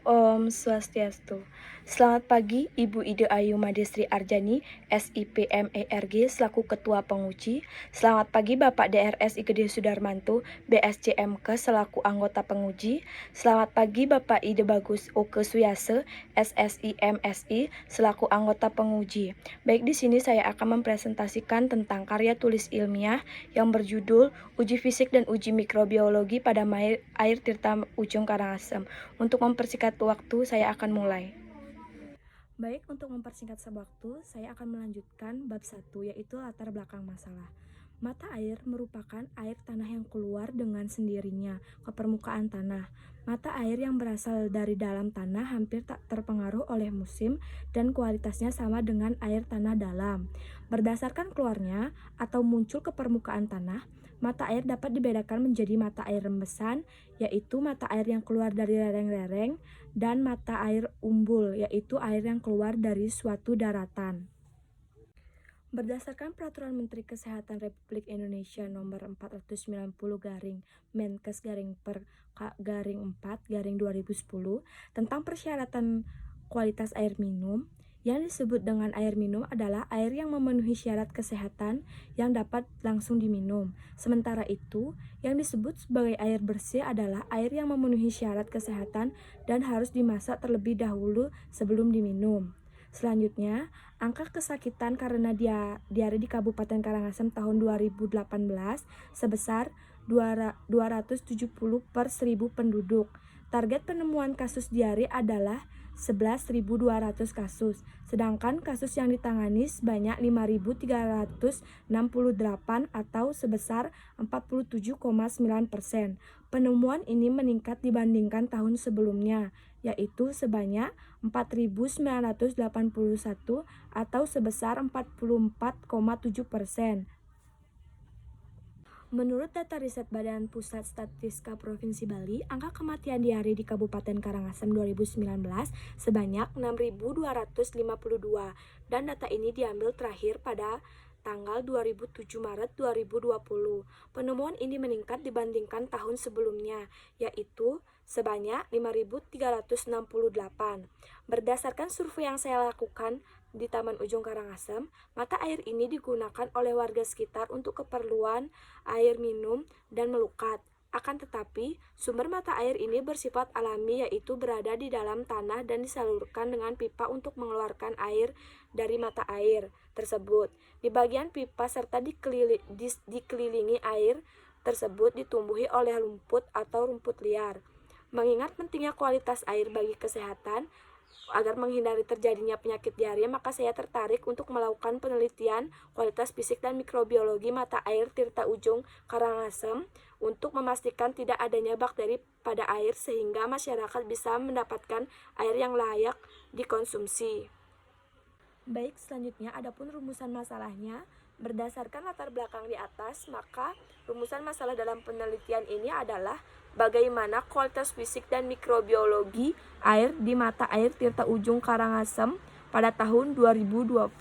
Om Swastiastu. Selamat pagi, Ibu Ide Ayu Madesri Arjani, SIPMERG selaku Ketua Penguji. Selamat pagi Bapak DRS Igede Sudarmanto, BSCMK selaku Anggota Penguji. Selamat pagi Bapak Ide Bagus Oke Suyase, SSIMSI selaku Anggota Penguji. Baik, di sini saya akan mempresentasikan tentang karya tulis ilmiah yang berjudul Uji Fisik dan Uji Mikrobiologi pada Air Tirta Ujung Karangasem. Untuk mempersingkat waktu, saya akan mulai. Baik, untuk mempersingkat waktu, saya akan melanjutkan bab 1, yaitu latar belakang masalah. Mata air merupakan air tanah yang keluar dengan sendirinya ke permukaan tanah. Mata air yang berasal dari dalam tanah hampir tak terpengaruh oleh musim dan kualitasnya sama dengan air tanah dalam. Berdasarkan keluarnya atau muncul ke permukaan tanah, mata air dapat dibedakan menjadi mata air rembesan, yaitu mata air yang keluar dari lereng-lereng, dan mata air umbul, yaitu air yang keluar dari suatu daratan. Berdasarkan Peraturan Menteri Kesehatan Republik Indonesia Nomor 490 Menkes per 4 2010 tentang persyaratan kualitas air minum, yang disebut dengan air minum adalah air yang memenuhi syarat kesehatan yang dapat langsung diminum. Sementara itu, yang disebut sebagai air bersih adalah air yang memenuhi syarat kesehatan dan harus dimasak terlebih dahulu sebelum diminum. Selanjutnya, angka kesakitan karena diare di Kabupaten Karangasem tahun 2018 sebesar 270 per 1000 penduduk. Target penemuan kasus diare adalah 11.200 kasus, sedangkan kasus yang ditangani sebanyak 5.368 atau sebesar 47,9%. Penemuan ini meningkat dibandingkan tahun sebelumnya, yaitu sebanyak 4.981 atau sebesar 44,7%. Menurut data riset Badan Pusat Statistika Provinsi Bali, angka kematian diare di Kabupaten Karangasem 2019 sebanyak 6.252 dan data ini diambil terakhir pada tanggal 27 Maret 2020. Penemuan ini meningkat dibandingkan tahun sebelumnya, yaitu sebanyak 5.368. Berdasarkan survei yang saya lakukan di Taman Ujung Karangasem, mata air ini digunakan oleh warga sekitar untuk keperluan air minum dan melukat. Akan tetapi, sumber mata air ini bersifat alami, yaitu berada di dalam tanah dan disalurkan dengan pipa untuk mengeluarkan air dari mata air tersebut. Di bagian pipa serta dikelilingi air tersebut ditumbuhi oleh rumput atau rumput liar. Mengingat pentingnya kualitas air bagi kesehatan, agar menghindari terjadinya penyakit diare, maka saya tertarik untuk melakukan penelitian kualitas fisik dan mikrobiologi mata air Tirta Ujung Karangasem untuk memastikan tidak adanya bakteri pada air sehingga masyarakat bisa mendapatkan air yang layak dikonsumsi. Baik, selanjutnya adapun rumusan masalahnya. Berdasarkan latar belakang di atas, maka rumusan masalah dalam penelitian ini adalah bagaimana kualitas fisik dan mikrobiologi air di mata air Tirta Ujung Karangasem pada tahun 2021.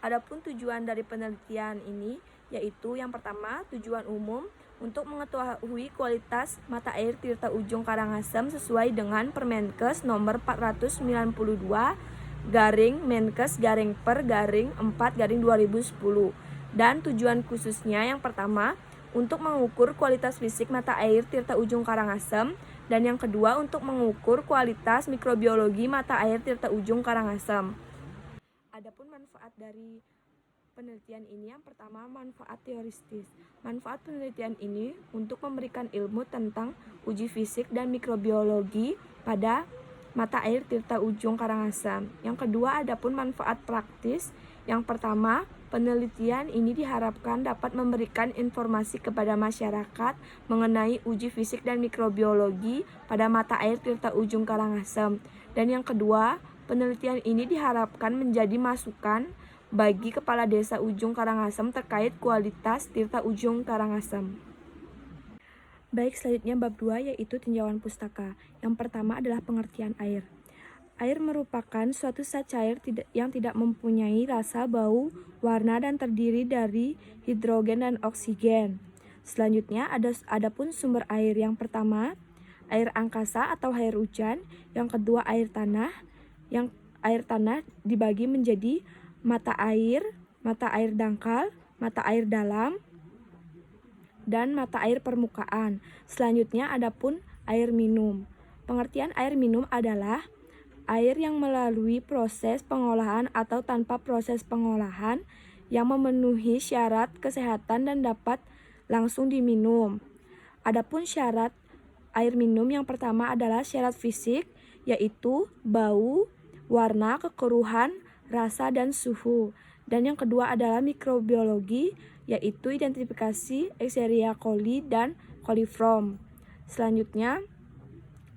Adapun tujuan dari penelitian ini yaitu yang pertama, tujuan umum untuk mengetahui kualitas mata air Tirta Ujung Karangasem sesuai dengan Permenkes nomor 492 Menkes per 4/2010. Dan tujuan khususnya yang pertama untuk mengukur kualitas fisik mata air Tirta Ujung Karangasem, dan yang kedua untuk mengukur kualitas mikrobiologi mata air Tirta Ujung Karangasem. Adapun manfaat dari penelitian ini, yang pertama manfaat teoristis. Manfaat penelitian ini untuk memberikan ilmu tentang uji fisik dan mikrobiologi pada mata air Tirta Ujung Karangasem. Yang kedua, adapun manfaat praktis. Yang pertama, penelitian ini diharapkan dapat memberikan informasi kepada masyarakat mengenai uji fisik dan mikrobiologi pada mata air Tirta Ujung Karangasem. Dan yang kedua, penelitian ini diharapkan menjadi masukan bagi Kepala Desa Ujung Karangasem terkait kualitas Tirta Ujung Karangasem. Baik, selanjutnya bab 2 yaitu tinjauan pustaka. Yang pertama adalah pengertian air. Air merupakan suatu zat cair yang tidak mempunyai rasa, bau, warna, dan terdiri dari hidrogen dan oksigen. Selanjutnya adapun sumber air. Yang pertama air angkasa atau air hujan. Yang kedua air tanah. Yang air tanah dibagi menjadi mata air dangkal, mata air dalam, dan mata air permukaan. Selanjutnya adapun air minum. Pengertian air minum adalah air yang melalui proses pengolahan atau tanpa proses pengolahan yang memenuhi syarat kesehatan dan dapat langsung diminum. Adapun syarat air minum yang pertama adalah syarat fisik, yaitu bau, warna, kekeruhan, rasa, dan suhu. Dan yang kedua adalah mikrobiologi, yaitu identifikasi Escherichia coli dan coliform. Selanjutnya,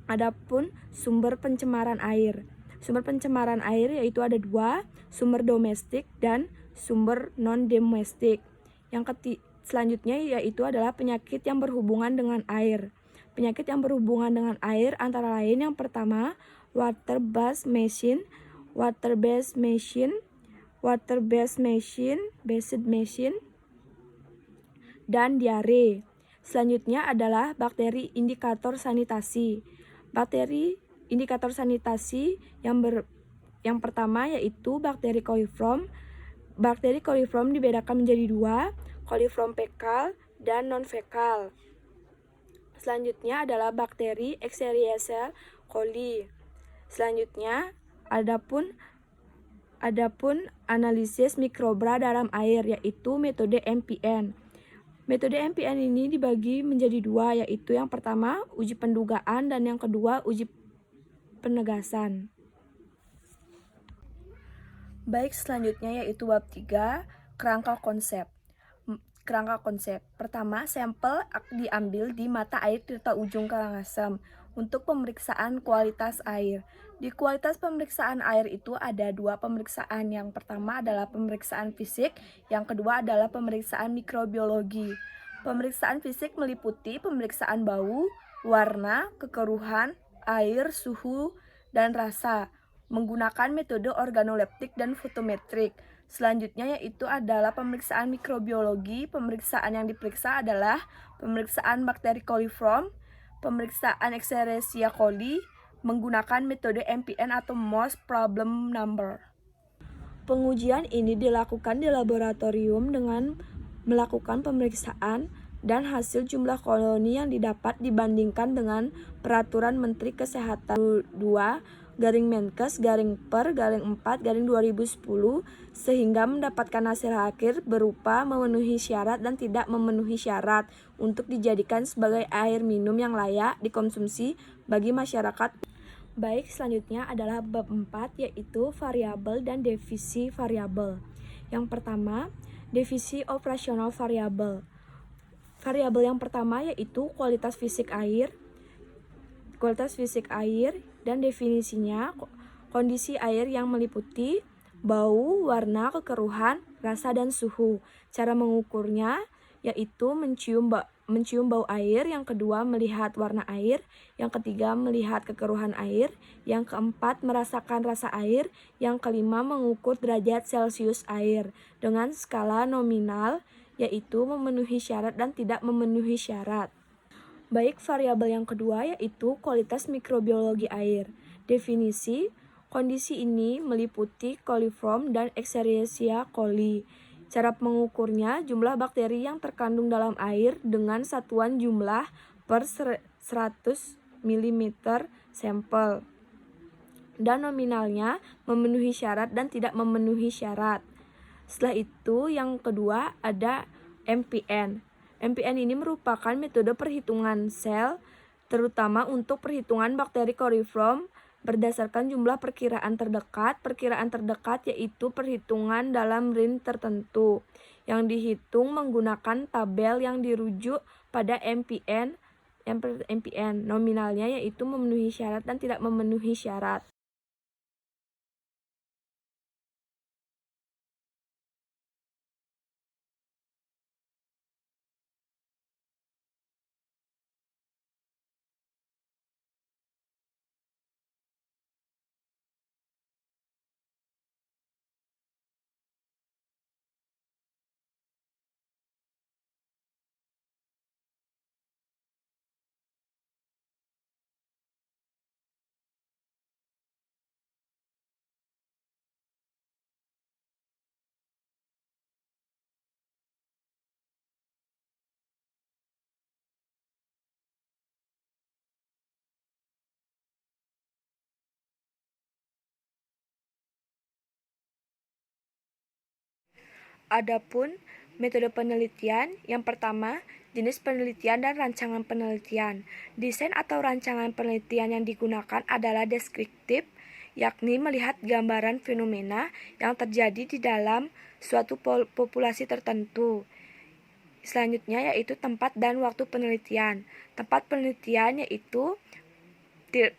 adapun sumber pencemaran air. Sumber pencemaran air yaitu ada dua, sumber domestik dan sumber non-domestik. Selanjutnya yaitu adalah penyakit yang berhubungan dengan air. Penyakit yang berhubungan dengan air antara lain yang pertama, water-based machine, dan diare. Selanjutnya adalah bakteri indikator sanitasi. Bakteri indikator sanitasi yang pertama yaitu bakteri coliform. Bakteri coliform dibedakan menjadi dua, coliform fekal dan non-fekal. Selanjutnya adalah bakteri Escherichia coli. Selanjutnya adapun analisis mikroba dalam air yaitu metode MPN. Metode MPN ini dibagi menjadi dua, yaitu yang pertama uji pendugaan dan yang kedua uji penegasan. Baik, selanjutnya yaitu bab 3, kerangka konsep. Kerangka konsep. Pertama, sampel diambil di mata air Tirta Ujung Karangasem untuk pemeriksaan kualitas air. Di kualitas pemeriksaan air itu ada dua pemeriksaan. Yang pertama adalah pemeriksaan fisik, yang kedua adalah pemeriksaan mikrobiologi. Pemeriksaan fisik meliputi pemeriksaan bau, warna, kekeruhan, air, suhu, dan rasa menggunakan metode organoleptik dan fotometrik. Selanjutnya yaitu adalah pemeriksaan mikrobiologi. Pemeriksaan yang diperiksa adalah pemeriksaan bakteri coliform, pemeriksaan Escherichia coli menggunakan metode MPN atau Most Problem Number. Pengujian ini dilakukan di laboratorium dengan melakukan pemeriksaan dan hasil jumlah koloni yang didapat dibandingkan dengan Peraturan Menteri Kesehatan 2/Menkes/Per/4/2010 sehingga mendapatkan hasil akhir berupa memenuhi syarat dan tidak memenuhi syarat untuk dijadikan sebagai air minum yang layak dikonsumsi bagi masyarakat. Baik, selanjutnya adalah bab 4 yaitu variabel dan definisi variabel. Yang pertama, definisi operasional variabel. Variabel yang pertama yaitu kualitas fisik air. Kualitas fisik air dan definisinya kondisi air yang meliputi bau, warna, kekeruhan, rasa, dan suhu. Cara mengukurnya yaitu mencium bau air, yang kedua melihat warna air, yang ketiga melihat kekeruhan air, yang keempat merasakan rasa air, yang kelima mengukur derajat Celcius air dengan skala nominal yaitu memenuhi syarat dan tidak memenuhi syarat. Baik, variabel yang kedua yaitu kualitas mikrobiologi air. Definisi kondisi ini meliputi coliform dan Escherichia coli. Cara mengukurnya jumlah bakteri yang terkandung dalam air dengan satuan jumlah per 100 ml sampel. Dan nominalnya memenuhi syarat dan tidak memenuhi syarat. Setelah itu yang kedua ada MPN. MPN ini merupakan metode perhitungan sel, terutama untuk perhitungan bakteri coliform berdasarkan jumlah perkiraan terdekat. Perkiraan terdekat yaitu perhitungan dalam range tertentu yang dihitung menggunakan tabel yang dirujuk pada MPN. Nominalnya yaitu memenuhi syarat dan tidak memenuhi syarat. Adapun metode penelitian, yang pertama, jenis penelitian dan rancangan penelitian. Desain atau rancangan penelitian yang digunakan adalah deskriptif, yakni melihat gambaran fenomena yang terjadi di dalam suatu populasi tertentu. Selanjutnya yaitu tempat dan waktu penelitian. Tempat penelitian yaitu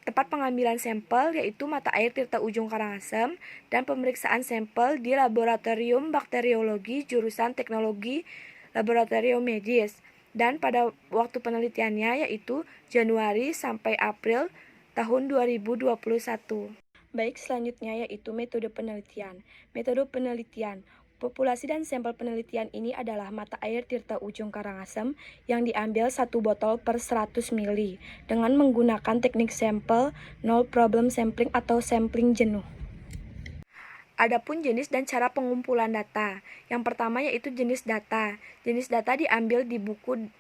tempat pengambilan sampel yaitu mata air Tirta Ujung Karangasem dan pemeriksaan sampel di Laboratorium Bakteriologi jurusan Teknologi Laboratorium Medis, dan pada waktu penelitiannya yaitu Januari sampai April tahun 2021. Baik, selanjutnya yaitu metode penelitian. Metode penelitian. Populasi dan sampel penelitian ini adalah mata air Tirta Ujung Karangasem yang diambil 1 botol per 100 ml dengan menggunakan teknik sampel no problem sampling atau sampling jenuh. Adapun jenis dan cara pengumpulan data. Yang pertama yaitu jenis data. Jenis data diambil di buku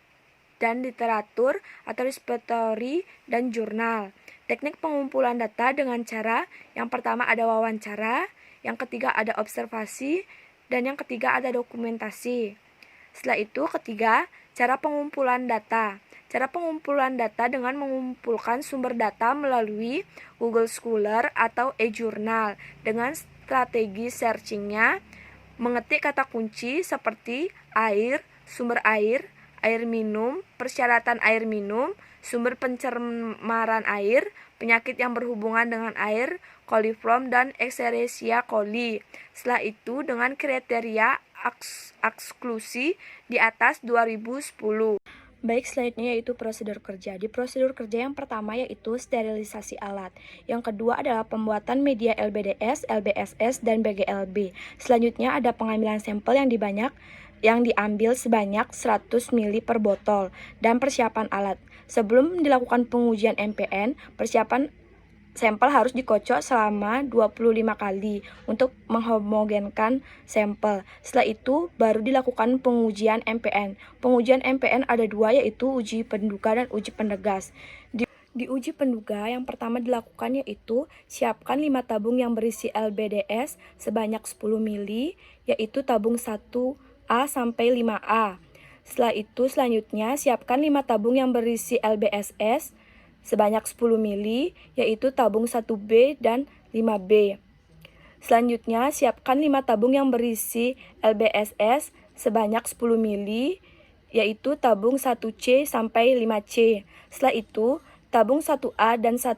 dan literatur atau repository dan jurnal. Teknik pengumpulan data dengan cara yang pertama ada wawancara, yang ketiga ada observasi, dan yang ketiga ada dokumentasi. Setelah itu ketiga, cara pengumpulan data. Cara pengumpulan data dengan mengumpulkan sumber data melalui Google Scholar atau e-jurnal dengan strategi searchingnya mengetik kata kunci seperti air, sumber air, air minum, persyaratan air minum, sumber pencemaran air, penyakit yang berhubungan dengan air, coliform dan Escherichia coli. Setelah itu dengan kriteria eksklusi di atas 2010. Baik, selanjutnya yaitu prosedur kerja. Di prosedur kerja yang pertama yaitu sterilisasi alat. Yang kedua adalah pembuatan media LBDS, LBSS, dan BGLB. Selanjutnya ada pengambilan sampel yang diambil sebanyak 100 ml per botol dan persiapan alat. Sebelum dilakukan pengujian MPN, persiapan sampel harus dikocok selama 25 kali untuk menghomogenkan sampel. Setelah itu baru dilakukan pengujian MPN. Pengujian MPN ada 2 yaitu uji penduga dan uji penegas. Di uji penduga yang pertama dilakukan yaitu siapkan 5 tabung yang berisi LBDS sebanyak 10 ml yaitu tabung 1A sampai 5A. Setelah itu selanjutnya siapkan 5 tabung yang berisi LBSS sebanyak 10 ml yaitu tabung 1B dan 5B. Selanjutnya siapkan 5 tabung yang berisi LBSS sebanyak 10 ml yaitu tabung 1C sampai 5C. Setelah itu tabung 1A dan 5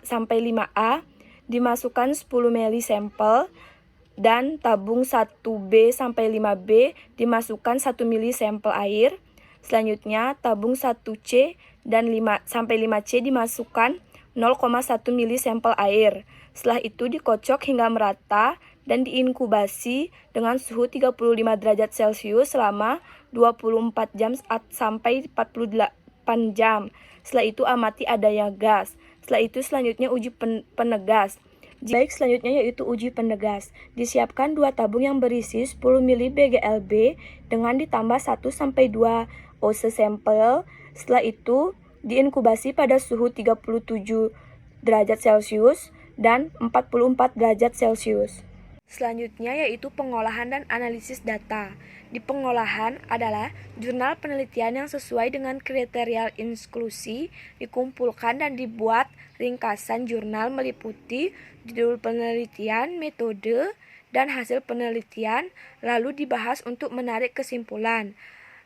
sampai 5A dimasukkan 10 ml sampel dan tabung 1B sampai 5B dimasukkan 1 ml sampel air. Selanjutnya tabung 1C dan 5 sampai 5C dimasukkan 0,1 ml sampel air. Setelah itu dikocok hingga merata dan diinkubasi dengan suhu 35 derajat Celcius selama 24 jam sampai 48 jam. Setelah itu amati adanya gas. Setelah itu selanjutnya uji penegas. Baik, selanjutnya yaitu uji penegas. Disiapkan 2 tabung yang berisi 10 ml BGLB dengan ditambah 1 sampai 2 OC sampel. Setelah itu diinkubasi pada suhu 37 derajat Celcius dan 44 derajat Celcius. Selanjutnya yaitu pengolahan dan analisis data. Di pengolahan adalah jurnal penelitian yang sesuai dengan kriteria inklusi dikumpulkan dan dibuat ringkasan jurnal meliputi judul penelitian, metode, dan hasil penelitian, lalu dibahas untuk menarik kesimpulan.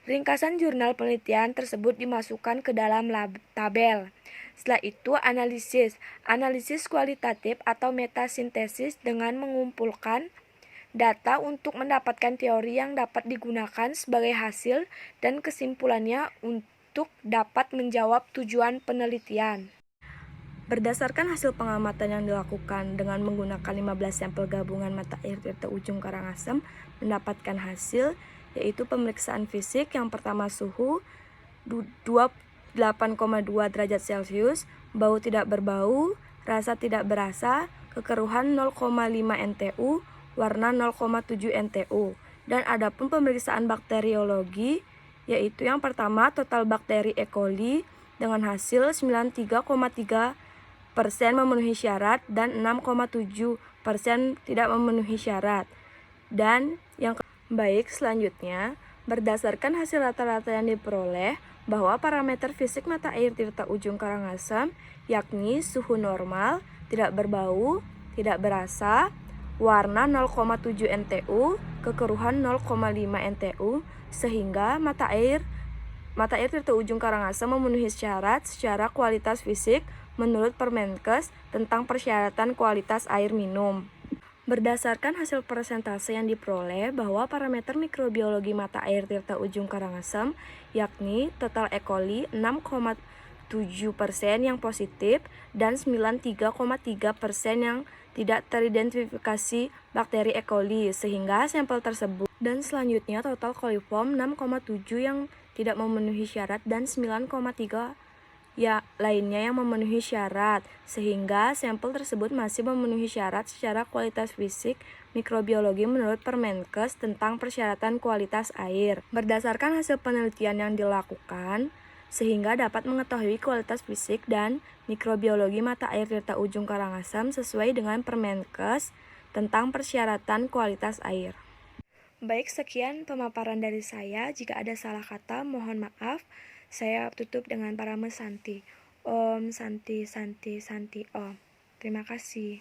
Ringkasan jurnal penelitian tersebut dimasukkan ke dalam tabel. Setelah itu analisis kualitatif atau metasintesis dengan mengumpulkan data untuk mendapatkan teori yang dapat digunakan sebagai hasil dan kesimpulannya untuk dapat menjawab tujuan penelitian. Berdasarkan hasil pengamatan yang dilakukan dengan menggunakan 15 sampel gabungan mata air Tirta Ujung Karangasem mendapatkan hasil yaitu pemeriksaan fisik. Yang pertama suhu 28,2 derajat Celcius, bau tidak berbau, rasa tidak berasa, kekeruhan 0,5 NTU, warna 0,7 NTU. Dan adapun pemeriksaan bakteriologi yaitu yang pertama total bakteri E. coli dengan hasil 93,3% memenuhi syarat dan 6,7% tidak memenuhi syarat. Dan yang Baik, selanjutnya, berdasarkan hasil rata-rata yang diperoleh, bahwa parameter fisik mata air Tirta Ujung Karangasem, yakni suhu normal, tidak berbau, tidak berasa, warna 0,7 NTU, kekeruhan 0,5 NTU, sehingga mata air Tirta Ujung Karangasem memenuhi syarat secara kualitas fisik menurut Permenkes tentang persyaratan kualitas air minum. Berdasarkan hasil persentase yang diperoleh bahwa parameter mikrobiologi mata air Tirta Ujung Karangasem, yakni total E. coli 6,7% yang positif dan 93,3% yang tidak teridentifikasi bakteri E. coli, sehingga sampel tersebut dan selanjutnya total coliform 6,7 yang tidak memenuhi syarat dan 9,3 lainnya yang memenuhi syarat, sehingga sampel tersebut masih memenuhi syarat secara kualitas fisik mikrobiologi menurut Permenkes tentang persyaratan kualitas air. Berdasarkan hasil penelitian yang dilakukan, sehingga dapat mengetahui kualitas fisik dan mikrobiologi mata air Tirta Ujung Karangasem sesuai dengan Permenkes tentang persyaratan kualitas air. Baik, sekian pemaparan dari saya. Jika ada salah kata, mohon maaf. Saya tutup dengan parame Santi. Om Santi Santi Santi Om. Terima kasih.